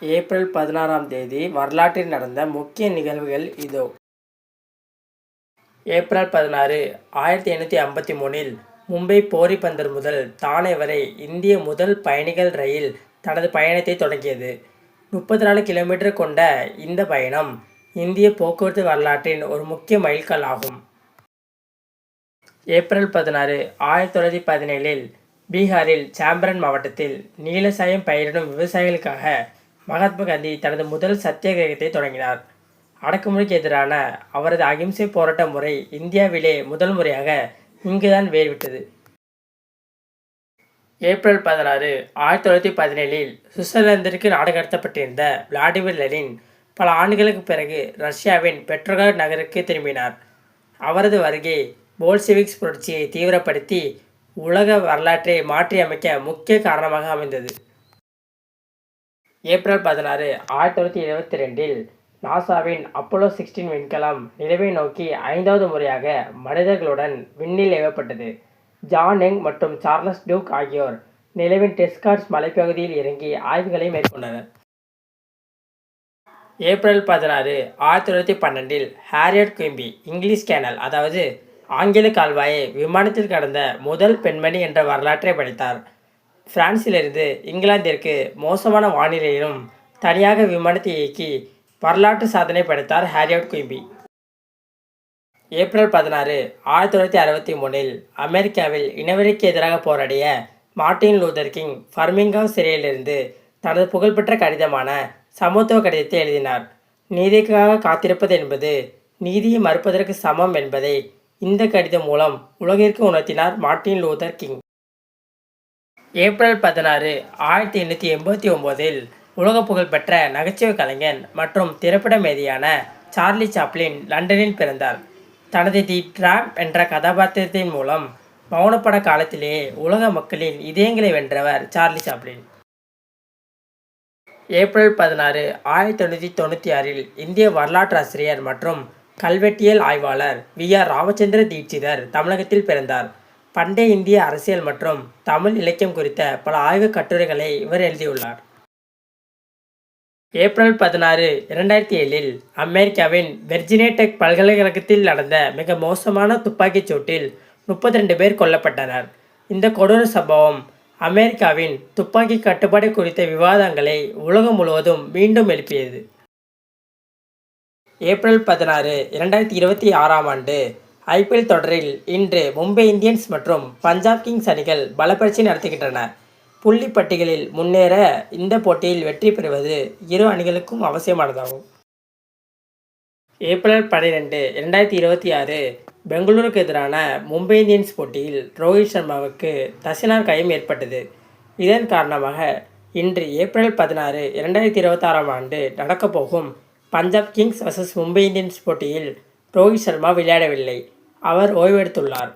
April 16ஆம் தேதி வரலாற்றில் நடந்த முக்கிய நிகழ்வுகள் இதோ. ஏப்ரல் 16, 1853இல் மும்பை போரிபந்தர் முதல் தானே வரை இந்திய முதல் பயணிகள் ரயில் தனது பயணத்தை தொடங்கியது. 34 கிலோமீட்டர் கொண்ட இந்த பயணம் இந்திய போக்குவரத்து வரலாற்றின் ஒரு முக்கிய மைல்கல் ஆகும். ஏப்ரல் 16, 1917இல் பீகாரில் சாம்பரன் மாவட்டத்தில் நீலசாயம் பயிரிடும் விவசாயிகளுக்காக மகாத்மா காந்தி தனது முதல் சத்தியாகிரகத்தை தொடங்கினார். அடக்குமுறைக்கு எதிரான அவரது அகிம்சை போராட்ட முறை இந்தியாவிலே முதல் முறையாக இங்குதான் வேர்விட்டது. ஏப்ரல் 16, 1917இல் சுவிட்சர்லாந்திற்கு நாடு கடத்தப்பட்டிருந்த விளாடிமிர் லெனின் பல ஆண்டுகளுக்கு பிறகு ரஷ்யாவின் பெட்ரோகிராட் நகருக்கு திரும்பினார். அவரது வருகை போல்ஷெவிக்ஸ் புரட்சியை தீவிரப்படுத்தி உலக வரலாற்றை மாற்றியமைக்க முக்கிய காரணமாக அமைந்தது. ஏப்ரல் 16, 1922இல் நாசாவின் அப்போலோ 16 விண்கலம் நிலவை நோக்கி 5வது முறையாக மனிதர்களுடன் விண்ணில் ஏவப்பட்டது. ஜான் யங் மற்றும் சார்லஸ் டியூக் ஆகியோர் நிலவின் டெஸ்கார்ட்ஸ் மலைப்பகுதியில் இறங்கி ஆய்வுகளை மேற்கொண்டனர். ஏப்ரல் 16, 1912இல் ஹாரியட் குயிம்பி இங்கிலீஷ் சேனல், அதாவது ஆங்கில கால்வாயை விமானத்தில் கடந்த முதல் பெண்மணி என்ற வரலாற்றை படைத்தார். பிரான்சிலிருந்து இங்கிலாந்திற்கு மோசமான வானிலையிலும் தனியாக விமானத்தை இயக்கி வரலாற்று சாதனை படைத்தார் ஹாரியட் குயிம்பி. ஏப்ரல் 16, 1963இல் அமெரிக்காவில் இனவெறிக்கு எதிராக போராடிய மார்ட்டின் லூதர் கிங் பர்மிங்காம் சிறையிலிருந்து தனது புகழ்பெற்ற கடிதமான சமத்துவ கடிதத்தை எழுதினார். நீதிக்காக காத்திருப்பது என்பது நீதியை மறுப்பதற்கு சமம் என்பதை இந்த கடிதம் மூலம் உலகிற்கு உணர்த்தினார் மார்ட்டின் லூதர் கிங். ஏப்ரல் 16, 1889இல் உலக புகழ்பெற்ற நகைச்சுவை கலைஞன் மற்றும் திரைப்பட மேதையான சார்லி சாப்ளின் லண்டனில் பிறந்தார். தனது தி டிராம்ப் என்ற கதாபாத்திரத்தின் மூலம் மௌனப்பட காலத்திலேயே உலக மக்களின் இதயங்களை வென்றவர் சார்லி சாப்ளின். ஏப்ரல் 16, 1996இல் இந்திய வரலாற்றாசிரியர் மற்றும் கல்வெட்டியல் ஆய்வாளர் வி.ஆர். ராமச்சந்திர தீட்சிதர் தமிழகத்தில் பிறந்தார். பண்டைய இந்திய அரசியல் மற்றும் தமிழ் இலக்கியம் குறித்த பல ஆய்வுக் கட்டுரைகளை இவர் எழுதியுள்ளார். ஏப்ரல் 16, 2007இல் அமெரிக்காவின் வெர்ஜினியா டெக் பல்கலைக்கழகத்தில் நடந்த மிக மோசமான துப்பாக்கிச் சூட்டில் 32 பேர் கொல்லப்பட்டனர். இந்த கொடூர சம்பவம் அமெரிக்காவின் துப்பாக்கி கட்டுப்பாடு குறித்த விவாதங்களை உலகம் முழுவதும் மீண்டும் எழுப்பியது. ஏப்ரல் 16, 2026ஆம் ஆண்டு ஐபிஎல் தொடரில் இன்று மும்பை இந்தியன்ஸ் மற்றும் பஞ்சாப் கிங்ஸ் அணிகள் பலப்பரீட்சை நடத்துகின்றன. புள்ளி பட்டியலில் முன்னேற இந்த போட்டியில் வெற்றி பெறுவது இரு அணிகளுக்கும் அவசியமானதாகும். ஏப்ரல் 12, 2026 பெங்களூருக்கு எதிரான மும்பை இந்தியன்ஸ் போட்டியில் ரோஹித் சர்மாவுக்கு தசைநார் காயம் ஏற்பட்டது. இதன் காரணமாக இன்று ஏப்ரல் 16, 2026ஆம் ஆண்டு நடக்கப்போகும் Punjab kings vs Mumbai Indians போட்டியில் ரோஹித் சர்மா விளையாடவில்லை. அவர் ஓய்வெடுத்துள்ளார்.